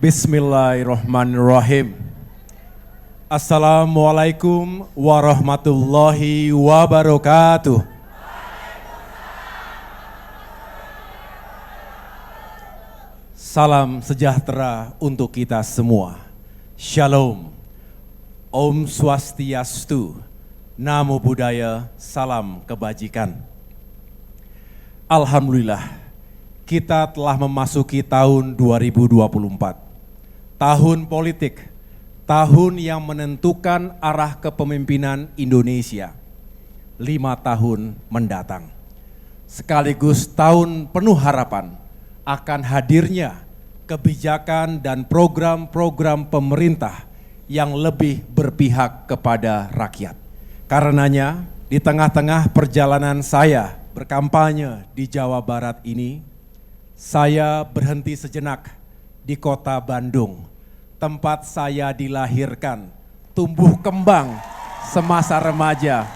Bismillahirrahmanirrahim. Assalamualaikum warahmatullahi wabarakatuh. Salam sejahtera untuk kita semua. Shalom. Om Swastiastu. Namo Buddhaya. Salam kebajikan. Alhamdulillah, kita telah memasuki tahun 2024. Tahun politik, tahun yang menentukan arah kepemimpinan Indonesia 5 tahun mendatang. Sekaligus tahun penuh harapan akan hadirnya kebijakan dan program-program pemerintah yang lebih berpihak kepada rakyat. Karenanya, di tengah-tengah perjalanan saya berkampanye di Jawa Barat ini, saya berhenti sejenak di kota Bandung, tempat saya dilahirkan, tumbuh kembang semasa remaja,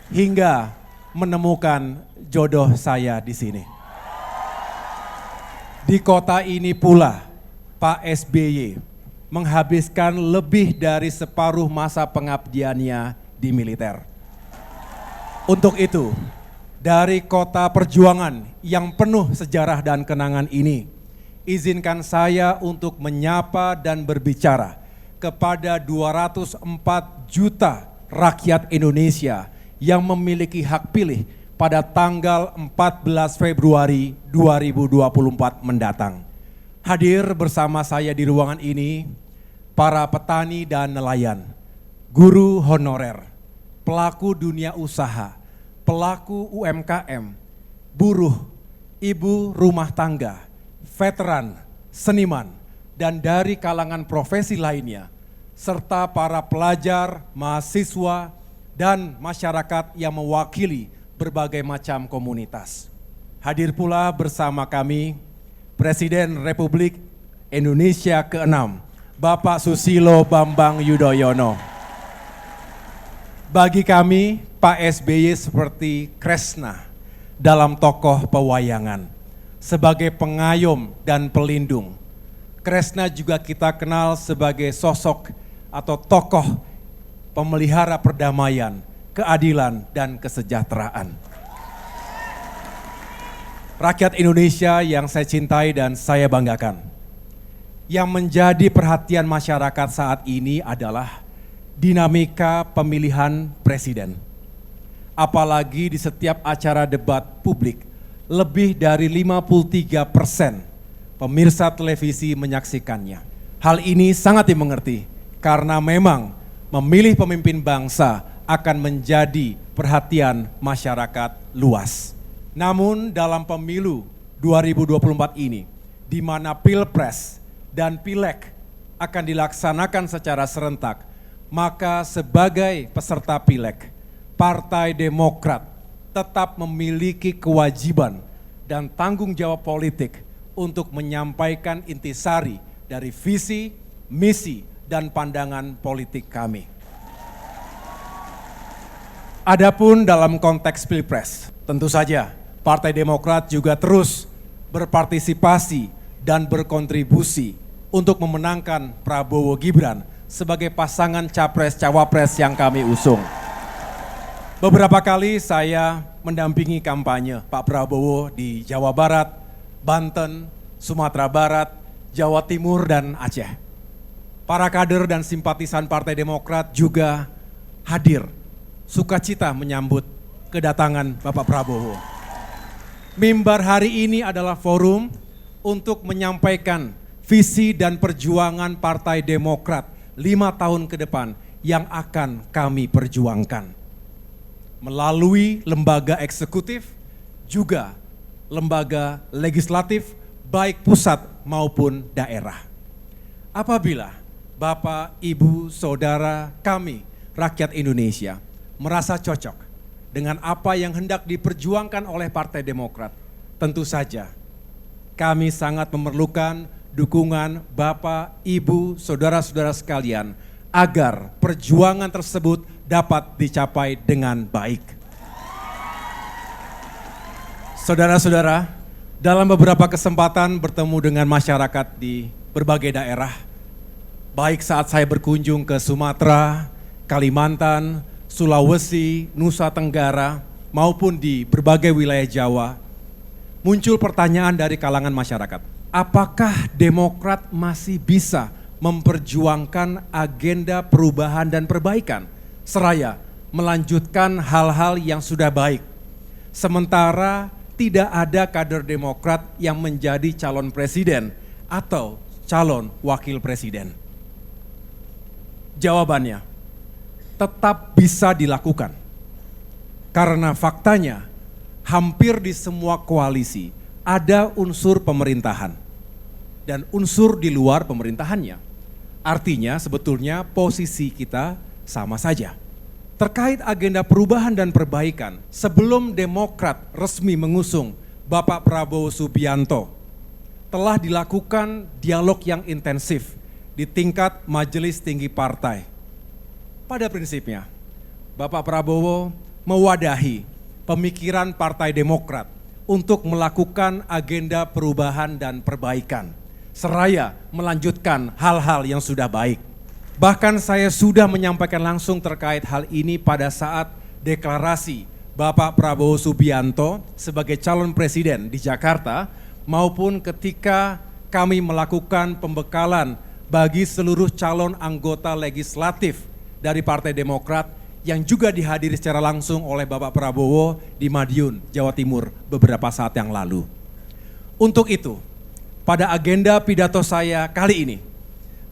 hingga menemukan jodoh saya di sini. Di kota ini pula, Pak SBY menghabiskan lebih dari separuh masa pengabdiannya di militer. Untuk itu, dari kota perjuangan yang penuh sejarah dan kenangan ini, izinkan saya untuk menyapa dan berbicara kepada 204 juta rakyat Indonesia yang memiliki hak pilih pada tanggal 14 Februari 2024 mendatang. Hadir bersama saya di ruangan ini, para petani dan nelayan, guru honorer, pelaku dunia usaha, pelaku UMKM, buruh, ibu rumah tangga, veteran, seniman, dan dari kalangan profesi lainnya, serta para pelajar, mahasiswa, dan masyarakat yang mewakili berbagai macam komunitas. Hadir pula bersama kami Presiden Republik Indonesia ke-6, Bapak Susilo Bambang Yudhoyono. Bagi kami, Pak SBY seperti Kresna dalam tokoh pewayangan. Sebagai pengayom dan pelindung, Kresna juga kita kenal sebagai sosok atau tokoh pemelihara perdamaian, keadilan, dan kesejahteraan. Rakyat Indonesia yang saya cintai dan saya banggakan, yang menjadi perhatian masyarakat saat ini adalah dinamika pemilihan presiden. Apalagi di setiap acara debat publik, lebih dari 53% pemirsa televisi menyaksikannya. Hal ini sangat dimengerti karena memang memilih pemimpin bangsa akan menjadi perhatian masyarakat luas. Namun dalam pemilu 2024 ini, di mana Pilpres dan Pileg akan dilaksanakan secara serentak, maka sebagai peserta Pileg, Partai Demokrat tetap memiliki kewajiban dan tanggung jawab politik untuk menyampaikan intisari dari visi, misi, dan pandangan politik kami. Adapun dalam konteks Pilpres, tentu saja Partai Demokrat juga terus berpartisipasi dan berkontribusi untuk memenangkan Prabowo Gibran sebagai pasangan Capres-Cawapres yang kami usung. Beberapa kali saya mendampingi kampanye Pak Prabowo di Jawa Barat, Banten, Sumatera Barat, Jawa Timur, dan Aceh. Para kader dan simpatisan Partai Demokrat juga hadir, sukacita menyambut kedatangan Bapak Prabowo. Mimbar hari ini adalah forum untuk menyampaikan visi dan perjuangan Partai Demokrat 5 tahun ke depan yang akan kami perjuangkan. Melalui lembaga eksekutif, juga lembaga legislatif, baik pusat maupun daerah. Apabila Bapak, Ibu, Saudara kami, rakyat Indonesia, merasa cocok dengan apa yang hendak diperjuangkan oleh Partai Demokrat, tentu saja kami sangat memerlukan dukungan Bapak, Ibu, Saudara-saudara sekalian, agar perjuangan tersebut dapat dicapai dengan baik. Saudara-saudara, Dalam beberapa kesempatan bertemu dengan masyarakat di berbagai daerah, baik saat saya berkunjung ke Sumatera, Kalimantan, Sulawesi, Nusa Tenggara, maupun di berbagai wilayah Jawa, muncul pertanyaan dari kalangan masyarakat. Apakah Demokrat masih bisa memperjuangkan agenda perubahan dan perbaikan, seraya melanjutkan hal-hal yang sudah baik, sementara tidak ada kader Demokrat yang menjadi calon presiden atau calon wakil presiden? Jawabannya, tetap bisa dilakukan. Karena faktanya, hampir di semua koalisi ada unsur pemerintahan dan unsur di luar pemerintahannya. Artinya sebetulnya posisi kita sama saja. Terkait agenda perubahan dan perbaikan, sebelum Demokrat resmi mengusung Bapak Prabowo Subianto, telah dilakukan dialog yang intensif di tingkat Majelis Tinggi Partai. Pada prinsipnya, Bapak Prabowo mewadahi pemikiran Partai Demokrat untuk melakukan agenda perubahan dan perbaikan, seraya melanjutkan hal-hal yang sudah baik. Bahkan saya sudah menyampaikan langsung terkait hal ini pada saat deklarasi Bapak Prabowo Subianto sebagai calon presiden di Jakarta, maupun ketika kami melakukan pembekalan bagi seluruh calon anggota legislatif dari Partai Demokrat yang juga dihadiri secara langsung oleh Bapak Prabowo di Madiun, Jawa Timur beberapa saat yang lalu. Untuk itu, pada agenda pidato saya kali ini,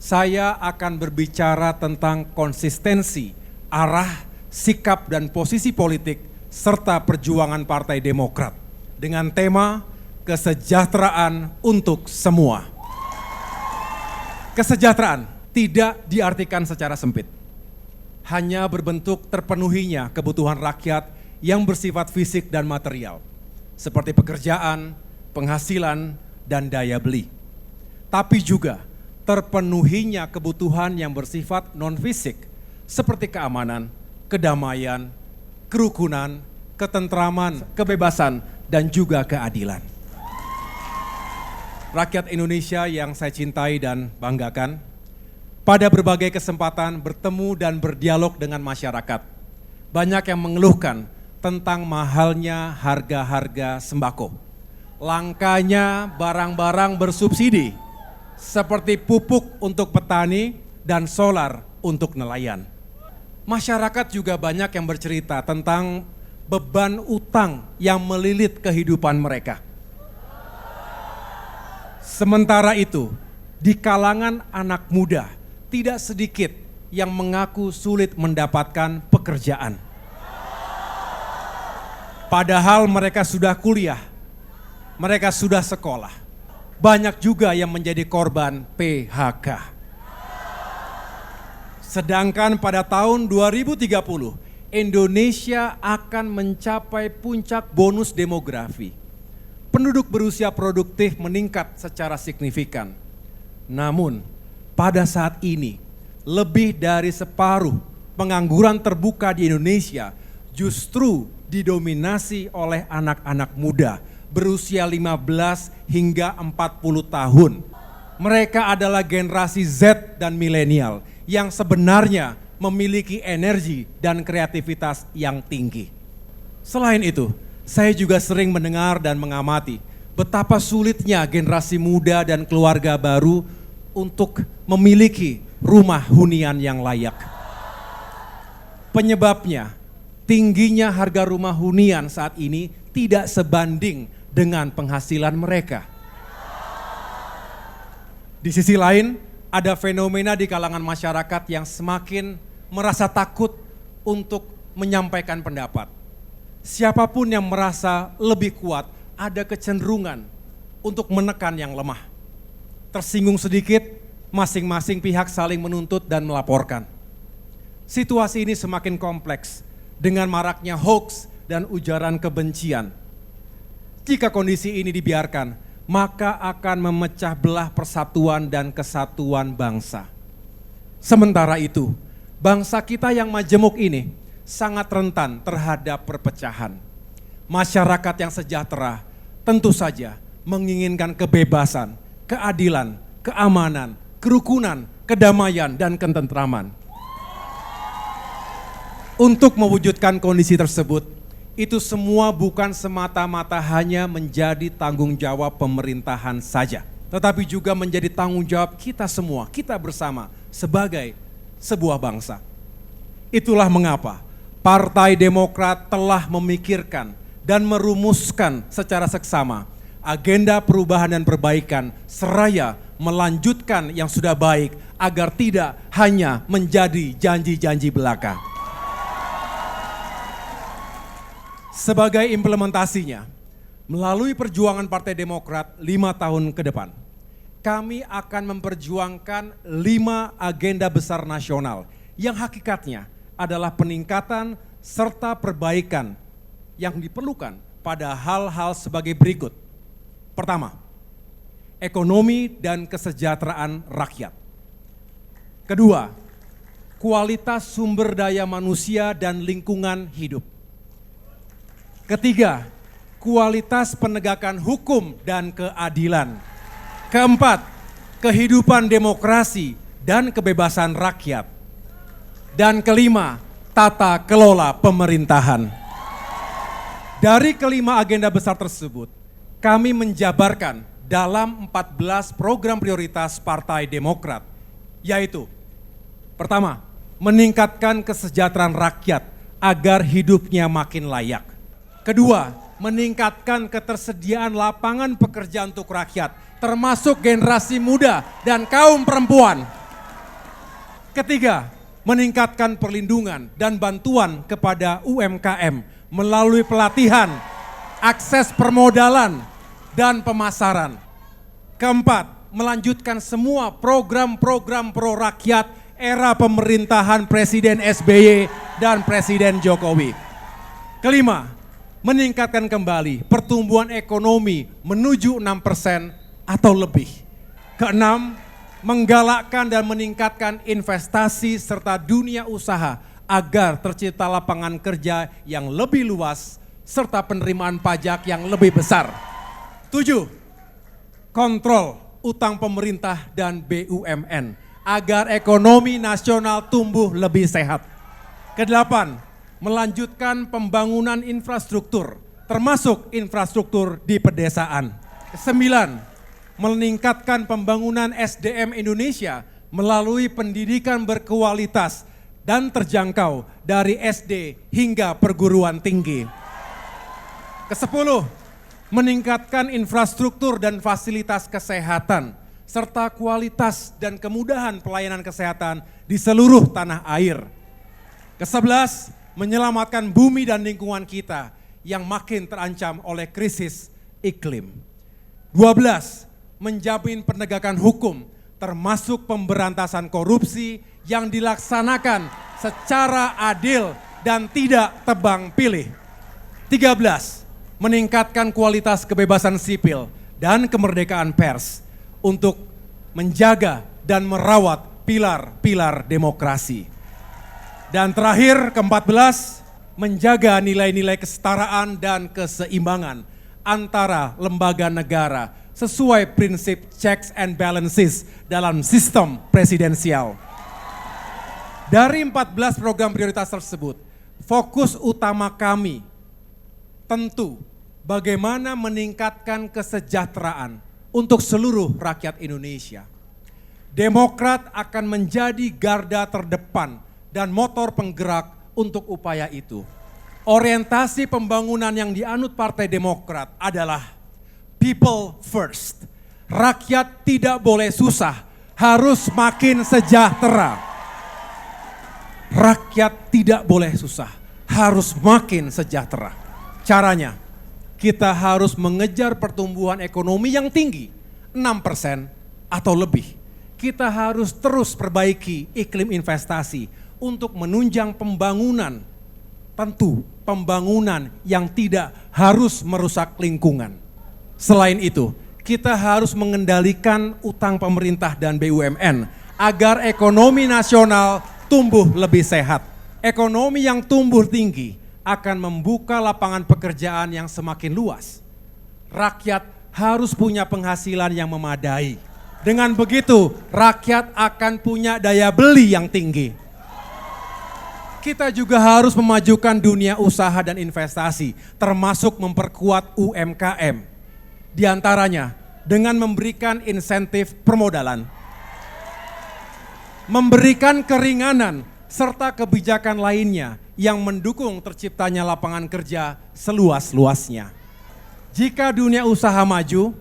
saya akan berbicara tentang konsistensi, arah, sikap dan posisi politik serta perjuangan Partai Demokrat dengan tema kesejahteraan untuk semua. Kesejahteraan tidak diartikan secara sempit, hanya berbentuk terpenuhinya kebutuhan rakyat yang bersifat fisik dan material, seperti pekerjaan, penghasilan, dan daya beli. Tapi juga terpenuhinya kebutuhan yang bersifat non-fisik, seperti keamanan, kedamaian, kerukunan, ketentraman, kebebasan, dan juga keadilan. Rakyat Indonesia yang saya cintai dan banggakan, pada berbagai kesempatan bertemu dan berdialog dengan masyarakat, banyak yang mengeluhkan tentang mahalnya harga-harga sembako, langkanya barang-barang bersubsidi, seperti pupuk untuk petani dan solar untuk nelayan. Masyarakat juga banyak yang bercerita tentang beban utang yang melilit kehidupan mereka. Sementara itu, di kalangan anak muda, tidak sedikit yang mengaku sulit mendapatkan pekerjaan. Padahal mereka sudah kuliah, mereka sudah sekolah. Banyak juga yang menjadi korban PHK. Sedangkan pada tahun 2030, Indonesia akan mencapai puncak bonus demografi. Penduduk berusia produktif meningkat secara signifikan. Namun, pada saat ini, lebih dari separuh pengangguran terbuka di Indonesia justru didominasi oleh anak-anak muda berusia 15 hingga 40 tahun. Mereka adalah generasi Z dan milenial yang sebenarnya memiliki energi dan kreativitas yang tinggi. Selain itu, saya juga sering mendengar dan mengamati betapa sulitnya generasi muda dan keluarga baru untuk memiliki rumah hunian yang layak. Penyebabnya, tingginya harga rumah hunian saat ini tidak sebanding dengan penghasilan mereka. Di sisi lain, ada fenomena di kalangan masyarakat yang semakin merasa takut untuk menyampaikan pendapat. Siapapun yang merasa lebih kuat, ada kecenderungan untuk menekan yang lemah. Tersinggung sedikit, masing-masing pihak saling menuntut dan melaporkan. Situasi ini semakin kompleks dengan maraknya hoax dan ujaran kebencian. Jika kondisi ini dibiarkan, maka akan memecah belah persatuan dan kesatuan bangsa. Sementara itu, bangsa kita yang majemuk ini sangat rentan terhadap perpecahan. Masyarakat yang sejahtera tentu saja menginginkan kebebasan, keadilan, keamanan, kerukunan, kedamaian, dan ketentraman. Untuk mewujudkan kondisi tersebut, itu semua bukan semata-mata hanya menjadi tanggung jawab pemerintahan saja, tetapi juga menjadi tanggung jawab kita semua, kita bersama sebagai sebuah bangsa. Itulah mengapa Partai Demokrat telah memikirkan dan merumuskan secara seksama agenda perubahan dan perbaikan seraya melanjutkan yang sudah baik agar tidak hanya menjadi janji-janji belaka. Sebagai implementasinya, melalui perjuangan Partai Demokrat 5 tahun ke depan, kami akan memperjuangkan 5 agenda besar nasional yang hakikatnya adalah peningkatan serta perbaikan yang diperlukan pada hal-hal sebagai berikut. Pertama, ekonomi dan kesejahteraan rakyat. Kedua, kualitas sumber daya manusia dan lingkungan hidup. Ketiga, kualitas penegakan hukum dan keadilan. Keempat, kehidupan demokrasi dan kebebasan rakyat. Dan kelima, tata kelola pemerintahan. Dari kelima agenda besar tersebut, kami menjabarkan dalam 14 program prioritas Partai Demokrat, yaitu pertama, meningkatkan kesejahteraan rakyat agar hidupnya makin layak. Kedua, meningkatkan ketersediaan lapangan pekerjaan untuk rakyat, termasuk generasi muda dan kaum perempuan. Ketiga, meningkatkan perlindungan dan bantuan kepada UMKM melalui pelatihan, akses permodalan, dan pemasaran. Keempat, melanjutkan semua program-program pro rakyat era pemerintahan Presiden SBY dan Presiden Jokowi. Kelima, meningkatkan kembali pertumbuhan ekonomi menuju 6% atau lebih. Keenam, menggalakkan dan meningkatkan investasi serta dunia usaha agar tercipta lapangan kerja yang lebih luas serta penerimaan pajak yang lebih besar. 7, kontrol utang pemerintah dan BUMN agar ekonomi nasional tumbuh lebih sehat. Kedelapan, melanjutkan pembangunan infrastruktur, termasuk infrastruktur di pedesaan. Kesembilan, meningkatkan pembangunan SDM Indonesia melalui pendidikan berkualitas dan terjangkau dari SD hingga perguruan tinggi. Kesepuluh, meningkatkan infrastruktur dan fasilitas kesehatan, serta kualitas dan kemudahan pelayanan kesehatan di seluruh tanah air. Kesebelas, menyelamatkan bumi dan lingkungan kita yang makin terancam oleh krisis iklim. 12, menjamin penegakan hukum termasuk pemberantasan korupsi yang dilaksanakan secara adil dan tidak tebang pilih. 13, meningkatkan kualitas kebebasan sipil dan kemerdekaan pers untuk menjaga dan merawat pilar-pilar demokrasi. Dan terakhir, ke-14, menjaga nilai-nilai kesetaraan dan keseimbangan antara lembaga negara sesuai prinsip checks and balances dalam sistem presidensial. Dari 14 program prioritas tersebut, fokus utama kami tentu bagaimana meningkatkan kesejahteraan untuk seluruh rakyat Indonesia. Demokrat akan menjadi garda terdepan dan motor penggerak untuk upaya itu. Orientasi pembangunan yang dianut Partai Demokrat adalah people first. Rakyat tidak boleh susah, harus makin sejahtera. Rakyat tidak boleh susah, harus makin sejahtera. Caranya, kita harus mengejar pertumbuhan ekonomi yang tinggi, 6% atau lebih. Kita harus terus perbaiki iklim investasi untuk menunjang pembangunan, tentu pembangunan yang tidak harus merusak lingkungan. Selain itu, kita harus mengendalikan utang pemerintah dan BUMN agar ekonomi nasional tumbuh lebih sehat. Ekonomi yang tumbuh tinggi akan membuka lapangan pekerjaan yang semakin luas. Rakyat harus punya penghasilan yang memadai. Dengan begitu, rakyat akan punya daya beli yang tinggi. Kita juga harus memajukan dunia usaha dan investasi, termasuk memperkuat UMKM. Di antaranya, dengan memberikan insentif permodalan, memberikan keringanan, serta kebijakan lainnya yang mendukung terciptanya lapangan kerja seluas-luasnya. Jika dunia usaha maju,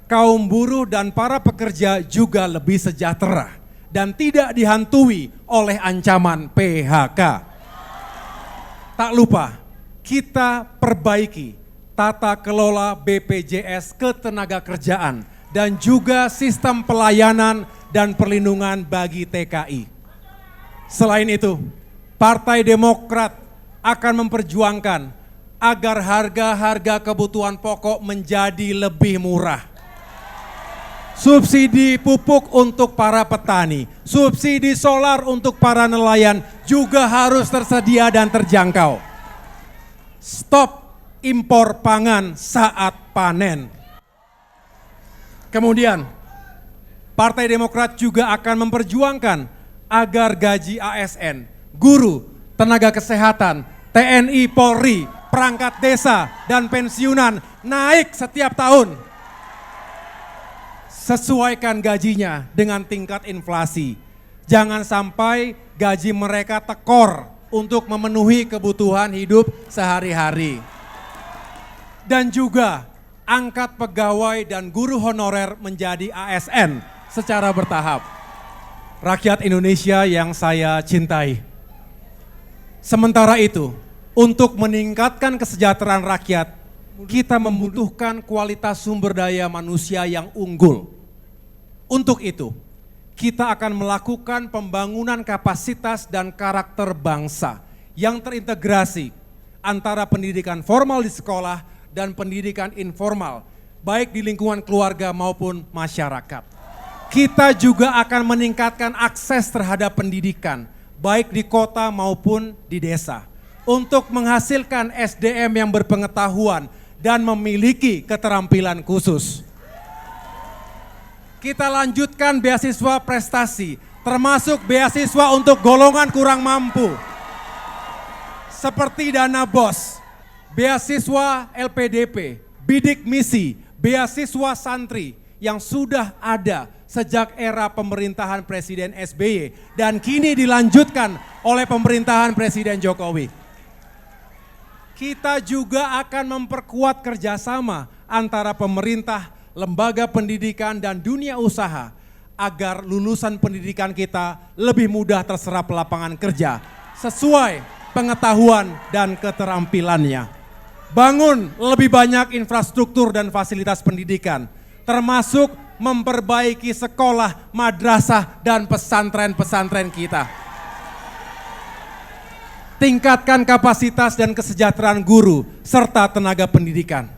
kaum buruh dan para pekerja juga lebih sejahtera dan tidak dihantui oleh ancaman PHK. Tak lupa, kita perbaiki tata kelola BPJS Ketenagakerjaan dan juga sistem pelayanan dan perlindungan bagi TKI. Selain itu, Partai Demokrat akan memperjuangkan agar harga-harga kebutuhan pokok menjadi lebih murah. Subsidi pupuk untuk para petani, subsidi solar untuk para nelayan juga harus tersedia dan terjangkau. Stop impor pangan saat panen. Kemudian, Partai Demokrat juga akan memperjuangkan agar gaji ASN, guru, tenaga kesehatan, TNI, Polri, perangkat desa, dan pensiunan naik setiap tahun. Sesuaikan gajinya dengan tingkat inflasi. Jangan sampai gaji mereka tekor untuk memenuhi kebutuhan hidup sehari-hari. Dan juga angkat pegawai dan guru honorer menjadi ASN secara bertahap. Rakyat Indonesia yang saya cintai. Sementara itu, untuk meningkatkan kesejahteraan rakyat, kita membutuhkan kualitas sumber daya manusia yang unggul. Untuk itu, kita akan melakukan pembangunan kapasitas dan karakter bangsa yang terintegrasi antara pendidikan formal di sekolah dan pendidikan informal, baik di lingkungan keluarga maupun masyarakat. Kita juga akan meningkatkan akses terhadap pendidikan, baik di kota maupun di desa, untuk menghasilkan SDM yang berpengetahuan dan memiliki keterampilan khusus. Kita lanjutkan beasiswa prestasi, termasuk beasiswa untuk golongan kurang mampu, seperti dana BOS, beasiswa LPDP, bidik misi, beasiswa santri yang sudah ada sejak era pemerintahan Presiden SBY dan kini dilanjutkan oleh pemerintahan Presiden Jokowi. Kita juga akan memperkuat kerjasama antara pemerintah, lembaga pendidikan dan dunia usaha agar lulusan pendidikan kita lebih mudah terserap lapangan kerja sesuai pengetahuan dan keterampilannya. Bangun lebih banyak infrastruktur dan fasilitas pendidikan, termasuk memperbaiki sekolah, madrasah, dan pesantren-pesantren kita. Tingkatkan kapasitas dan kesejahteraan guru serta tenaga pendidikan.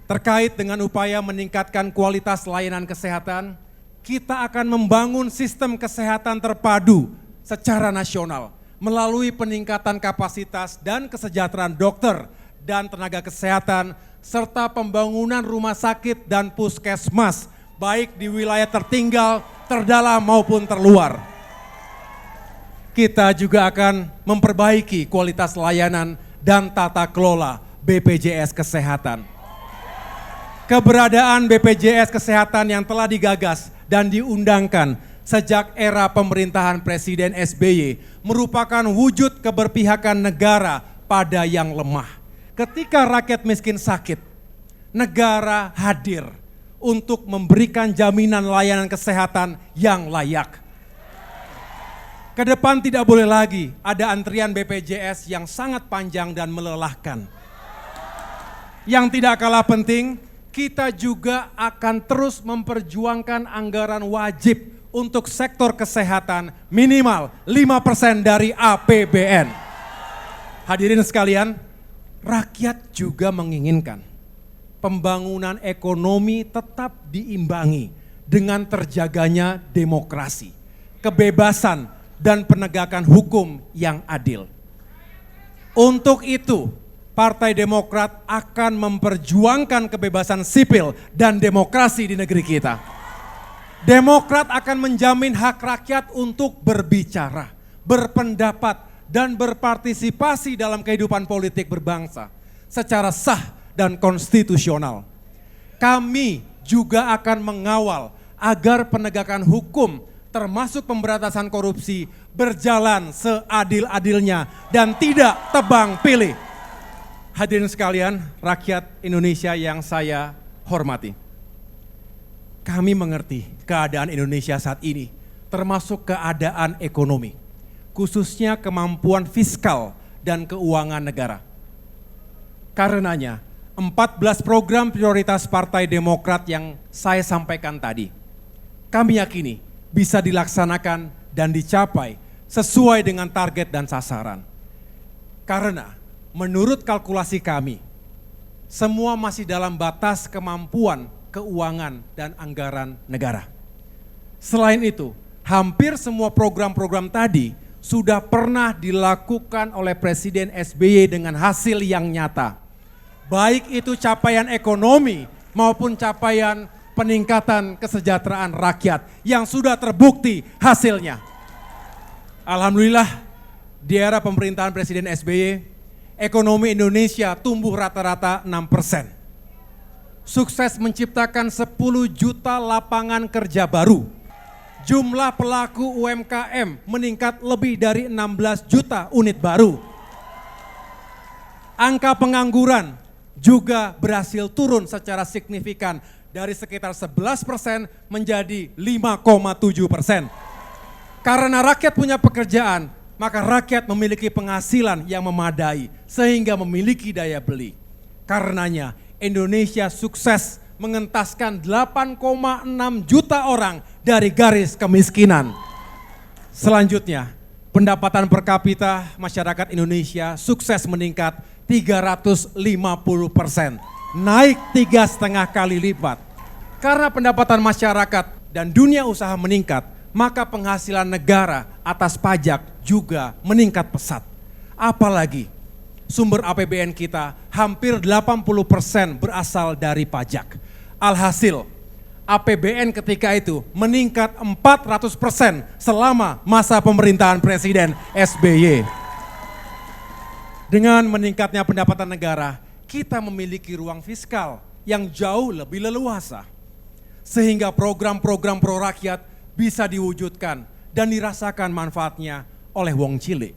Terkait dengan upaya meningkatkan kualitas layanan kesehatan, kita akan membangun sistem kesehatan terpadu secara nasional melalui peningkatan kapasitas dan kesejahteraan dokter dan tenaga kesehatan, serta pembangunan rumah sakit dan puskesmas, baik di wilayah tertinggal, terdalam maupun terluar. Kita juga akan memperbaiki kualitas layanan dan tata kelola BPJS Kesehatan. Keberadaan BPJS Kesehatan yang telah digagas dan diundangkan sejak era pemerintahan Presiden SBY merupakan wujud keberpihakan negara pada yang lemah. Ketika rakyat miskin sakit, negara hadir untuk memberikan jaminan layanan kesehatan yang layak. Ke depan tidak boleh lagi ada antrian BPJS yang sangat panjang dan melelahkan. Yang tidak kalah penting, kita juga akan terus memperjuangkan anggaran wajib untuk sektor kesehatan minimal 5% dari APBN. Hadirin sekalian, rakyat juga menginginkan pembangunan ekonomi tetap diimbangi dengan terjaganya demokrasi, kebebasan, dan penegakan hukum yang adil. Untuk itu, Partai Demokrat akan memperjuangkan kebebasan sipil dan demokrasi di negeri kita. Demokrat akan menjamin hak rakyat untuk berbicara, berpendapat, dan berpartisipasi dalam kehidupan politik berbangsa secara sah dan konstitusional. Kami juga akan mengawal agar penegakan hukum termasuk pemberantasan korupsi berjalan seadil-adilnya dan tidak tebang pilih. Hadirin sekalian, rakyat Indonesia yang saya hormati. Kami mengerti keadaan Indonesia saat ini, termasuk keadaan ekonomi, khususnya kemampuan fiskal dan keuangan negara. Karenanya, 14 program prioritas Partai Demokrat yang saya sampaikan tadi, kami yakini bisa dilaksanakan dan dicapai sesuai dengan target dan sasaran. Karena menurut kalkulasi kami, semua masih dalam batas kemampuan keuangan dan anggaran negara. Selain itu, hampir semua program-program tadi sudah pernah dilakukan oleh Presiden SBY dengan hasil yang nyata. Baik itu capaian ekonomi maupun capaian peningkatan kesejahteraan rakyat yang sudah terbukti hasilnya. Alhamdulillah, di era pemerintahan Presiden SBY, ekonomi Indonesia tumbuh rata-rata 6%. Sukses menciptakan 10 juta lapangan kerja baru. Jumlah pelaku UMKM meningkat lebih dari 16 juta unit baru. Angka pengangguran juga berhasil turun secara signifikan dari sekitar 11% menjadi 5,7%. Karena rakyat punya pekerjaan, maka rakyat memiliki penghasilan yang memadai sehingga memiliki daya beli. Karenanya Indonesia sukses mengentaskan 8,6 juta orang dari garis kemiskinan. Selanjutnya, pendapatan per kapita masyarakat Indonesia sukses meningkat 350%, naik 3,5 kali lipat. Karena pendapatan masyarakat dan dunia usaha meningkat, maka penghasilan negara atas pajak juga meningkat pesat. Apalagi sumber APBN kita hampir 80% berasal dari pajak. Alhasil, APBN ketika itu meningkat 400% selama masa pemerintahan Presiden SBY. Dengan meningkatnya pendapatan negara, kita memiliki ruang fiskal yang jauh lebih leluasa. Sehingga program-program pro rakyat bisa diwujudkan dan dirasakan manfaatnya oleh wong cilik.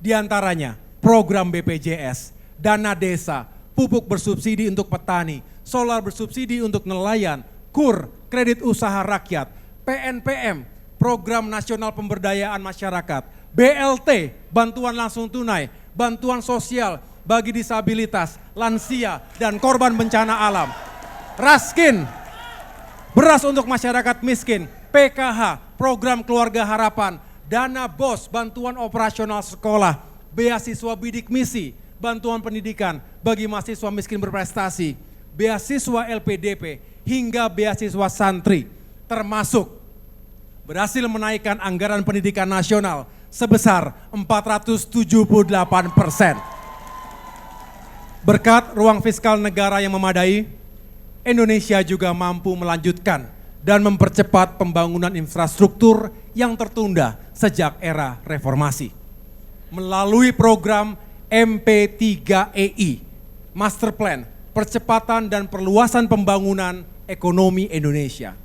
Di antaranya program BPJS, dana desa, pupuk bersubsidi untuk petani, solar bersubsidi untuk nelayan, KUR, kredit usaha rakyat, PNPM, program nasional pemberdayaan masyarakat, BLT, bantuan langsung tunai, bantuan sosial bagi disabilitas, lansia, dan korban bencana alam, Raskin, beras untuk masyarakat miskin, PKH, program keluarga harapan, dana BOS, bantuan operasional sekolah, beasiswa bidik misi, bantuan pendidikan bagi mahasiswa miskin berprestasi, beasiswa LPDP, hingga beasiswa santri, termasuk berhasil menaikkan anggaran pendidikan nasional sebesar 478%. Berkat ruang fiskal negara yang memadai, Indonesia juga mampu melanjutkan dan mempercepat pembangunan infrastruktur yang tertunda sejak era reformasi. Melalui program MP3EI, Master Plan, Percepatan dan Perluasan Pembangunan Ekonomi Indonesia.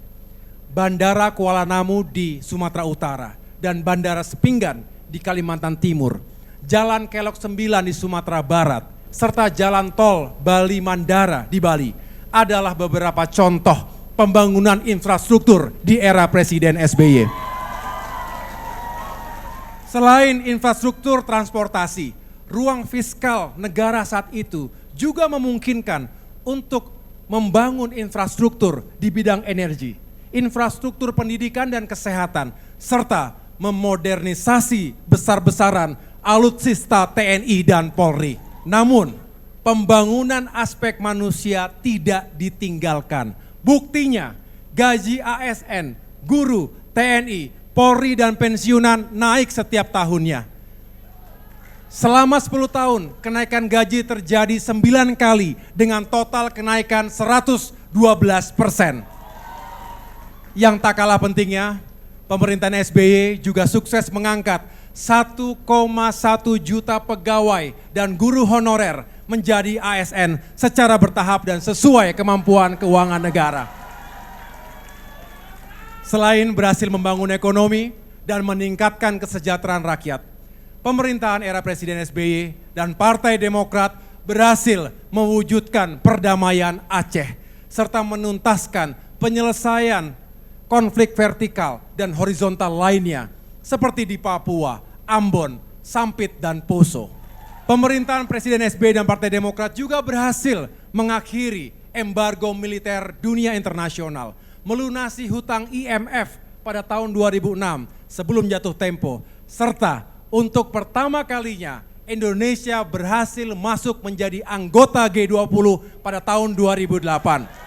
Bandara Kuala Namu di Sumatera Utara dan Bandara Sepinggan di Kalimantan Timur, Jalan Kelok 9 di Sumatera Barat, serta Jalan Tol Bali Mandara di Bali adalah beberapa contoh pembangunan infrastruktur di era Presiden SBY. Selain infrastruktur transportasi, ruang fiskal negara saat itu juga memungkinkan untuk membangun infrastruktur di bidang energi, infrastruktur pendidikan dan kesehatan, serta memodernisasi besar-besaran alutsista TNI dan Polri. Namun, pembangunan aspek manusia tidak ditinggalkan. Buktinya, gaji ASN, guru, TNI, Polri dan pensiunan naik setiap tahunnya. Selama 10 tahun, kenaikan gaji terjadi 9 kali dengan total kenaikan 112%. Yang tak kalah pentingnya, pemerintahan SBY juga sukses mengangkat 1,1 juta pegawai dan guru honorer menjadi ASN secara bertahap dan sesuai kemampuan keuangan negara. Selain berhasil membangun ekonomi dan meningkatkan kesejahteraan rakyat, pemerintahan era Presiden SBY dan Partai Demokrat berhasil mewujudkan perdamaian Aceh serta menuntaskan penyelesaian konflik vertikal dan horizontal lainnya seperti di Papua, Ambon, Sampit, dan Poso. Pemerintahan Presiden SBY dan Partai Demokrat juga berhasil mengakhiri embargo militer dunia internasional, melunasi hutang IMF pada tahun 2006 sebelum jatuh tempo, serta untuk pertama kalinya Indonesia berhasil masuk menjadi anggota G20 pada tahun 2008.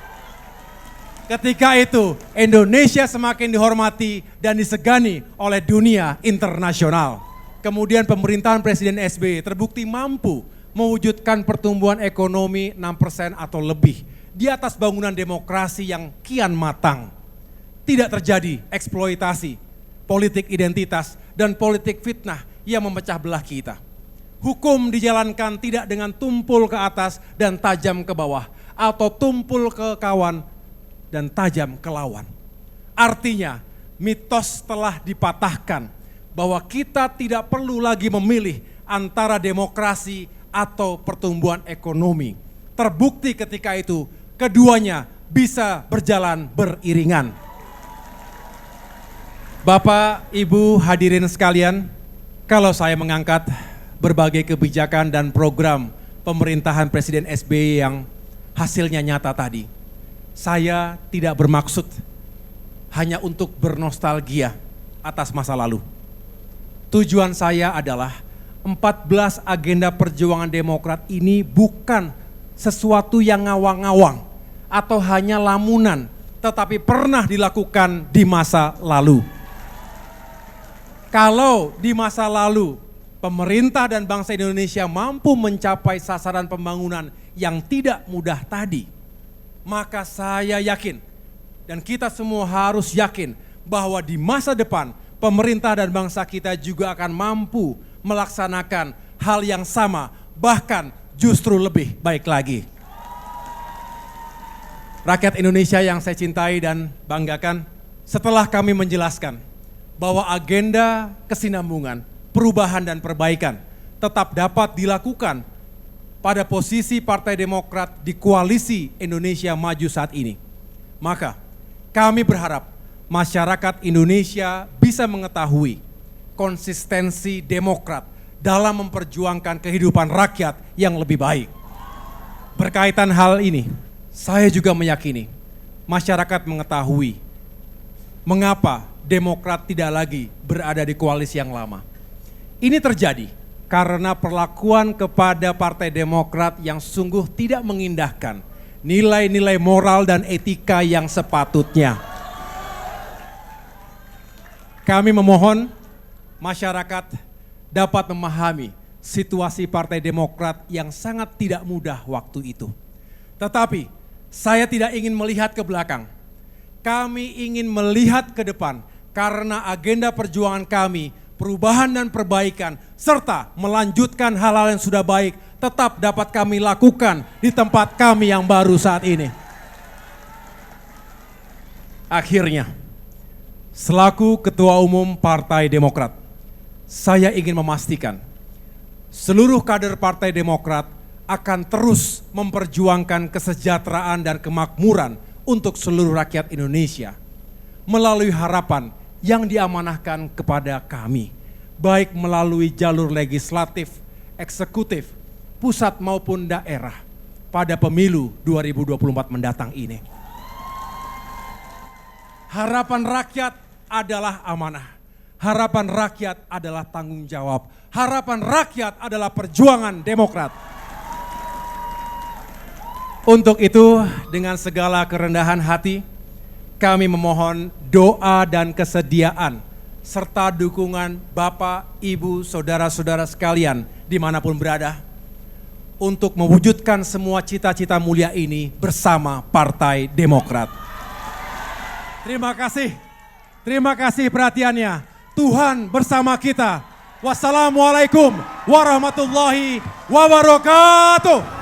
Ketika itu Indonesia semakin dihormati dan disegani oleh dunia internasional. Kemudian pemerintahan Presiden SBY terbukti mampu mewujudkan pertumbuhan ekonomi 6% atau lebih di atas bangunan demokrasi yang kian matang. Tidak terjadi eksploitasi, politik identitas, dan politik fitnah yang memecah belah kita. Hukum dijalankan tidak dengan tumpul ke atas dan tajam ke bawah, atau tumpul ke kawan dan tajam ke lawan. Artinya, mitos telah dipatahkan bahwa kita tidak perlu lagi memilih antara demokrasi atau pertumbuhan ekonomi. Terbukti ketika itu, keduanya bisa berjalan beriringan. Bapak, Ibu hadirin sekalian, kalau saya mengangkat berbagai kebijakan dan program pemerintahan Presiden SBY yang hasilnya nyata tadi, saya tidak bermaksud hanya untuk bernostalgia atas masa lalu. Tujuan saya adalah 14 agenda perjuangan Demokrat ini bukan sesuatu yang ngawang-ngawang atau hanya lamunan, tetapi pernah dilakukan di masa lalu. Kalau di masa lalu pemerintah dan bangsa Indonesia mampu mencapai sasaran pembangunan yang tidak mudah tadi, maka saya yakin dan kita semua harus yakin bahwa di masa depan pemerintah dan bangsa kita juga akan mampu melaksanakan hal yang sama, bahkan justru lebih baik lagi. Rakyat Indonesia yang saya cintai dan banggakan, setelah kami menjelaskan bahwa agenda kesinambungan, perubahan dan perbaikan tetap dapat dilakukan pada posisi Partai Demokrat di koalisi Indonesia Maju saat ini, maka kami berharap masyarakat Indonesia bisa mengetahui konsistensi Demokrat dalam memperjuangkan kehidupan rakyat yang lebih baik. Berkaitan hal ini, saya juga meyakini masyarakat mengetahui mengapa Demokrat tidak lagi berada di koalisi yang lama. Ini terjadi karena perlakuan kepada Partai Demokrat yang sungguh tidak mengindahkan nilai-nilai moral dan etika yang sepatutnya. Kami memohon masyarakat dapat memahami situasi Partai Demokrat yang sangat tidak mudah waktu itu. Tetapi saya tidak ingin melihat ke belakang. Kami ingin melihat ke depan karena agenda perjuangan kami, perubahan dan perbaikan, serta melanjutkan hal-hal yang sudah baik tetap dapat kami lakukan di tempat kami yang baru saat ini. Akhirnya, selaku Ketua Umum Partai Demokrat, saya ingin memastikan seluruh kader Partai Demokrat akan terus memperjuangkan kesejahteraan dan kemakmuran untuk seluruh rakyat Indonesia melalui harapan yang diamanahkan kepada kami, baik melalui jalur legislatif, eksekutif, pusat maupun daerah pada pemilu 2024 mendatang ini. Harapan rakyat adalah amanah, harapan rakyat adalah tanggung jawab, harapan rakyat adalah perjuangan Demokrat. Untuk itu, dengan segala kerendahan hati, kami memohon doa dan kesediaan serta dukungan Bapak, Ibu, Saudara-saudara sekalian dimanapun berada untuk mewujudkan semua cita-cita mulia ini bersama Partai Demokrat. Terima kasih perhatiannya. Tuhan bersama kita. Wassalamualaikum warahmatullahi wabarakatuh.